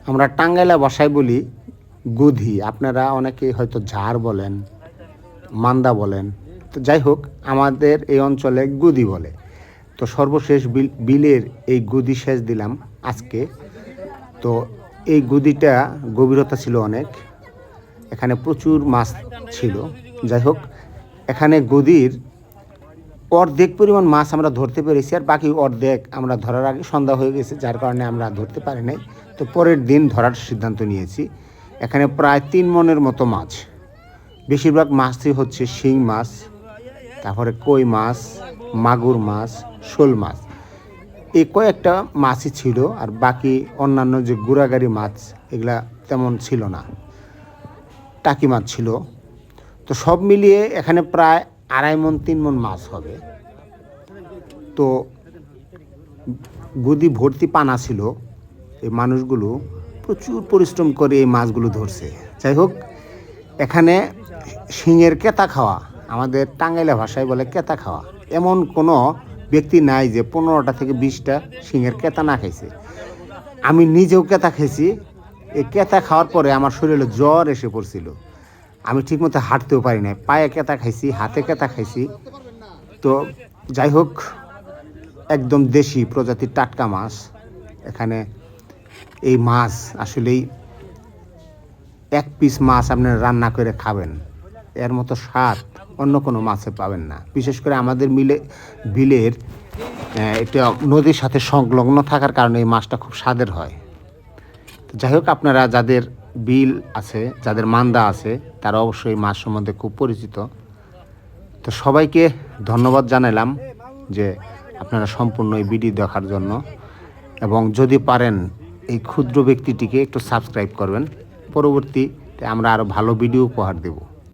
আমরা টাঙ্গাইলা ভাষায় বলি গুধি, আপনারা অনেকে হয়তো ঝাড় বলেন, মান্দা বলেন। তো যাই হোক, আমাদের এই অঞ্চলে গুদি বলে। তো সর্বশেষ বিলের এই গুদি সেচ দিলাম আজকে। তো এই গুদিটা গভীরতা ছিল অনেক, এখানে প্রচুর মাছ ছিল। যাই হোক, এখানে গুদির অর্ধেক পরিমাণ মাছ আমরা ধরতে পেরেছি, আর বাকি অর্ধেক আমরা ধরার আগে সন্ধ্যা হয়ে গেছে, যার কারণে আমরা ধরতে পারি নাই। তো পরের দিন ধরার সিদ্ধান্ত নিয়েছি। এখানে প্রায় 3 মণের মতো মাছ, বেশিরভাগ মাছই হচ্ছে শিং মাছ, তারপরে কই মাছ, মাগুর মাছ, শোল মাছ, এই কয়েকটা মাছই ছিল। আর বাকি অন্যান্য যে গুড়াগাড়ি মাছ এগুলা তেমন ছিল না, টাকি মাছ ছিল। তো সব মিলিয়ে এখানে প্রায় 2.5 মণ 3 মণ মাছ হবে। তো গুদি ভর্তি পানা ছিল। এই মানুষগুলো প্রচুর পরিশ্রম করে এই মাছগুলো ধরছে। যাই হোক, এখানে শিঙের কেতা খাওয়া, আমাদের টাঙ্গাইলা ভাষায় বলে কেতা খাওয়া, এমন কোনো ব্যক্তি নাই যে 15টা থেকে 20টা শিঙের কেতা না খাইছে। আমি নিজেও কেতা খেয়েছি। এই কেতা খাওয়ার পরে আমার শরীরে জ্বর এসে পড়ছিল, আমি ঠিকমতো হাঁটতেও পারি না। পায়ে কেতা খাইছি, হাতে কেতা খাইছি। তো যাই হোক, একদম দেশি প্রজাতির টাটকা মাছ। এখানে এই মাছ আসলেই এক পিস মাছ আপনি রান্না করে খাবেন, এর মতো স্বাদ অন্য কোনো মাছে পাবেন না। বিশেষ করে আমাদের বিলের এটা নদীর সাথে সংলগ্ন থাকার কারণে এই মাছটা খুব স্বাদের হয়। তো যাই হোক, আপনারা যাদের বিল আছে, যাদের মান্দা আছে, তারা অবশ্যই মাছ সম্বন্ধে খুব পরিচিত। তো সবাইকে ধন্যবাদ জানালাম যে আপনারা সম্পূর্ণ এই ভিডিও দেখার জন্য, এবং যদি পারেন এই ক্ষুদ্র ব্যক্তিটিকে একটু সাবস্ক্রাইব করবেন। পরবর্তীতে আমরা আরও ভালো ভিডিও উপহার দেব।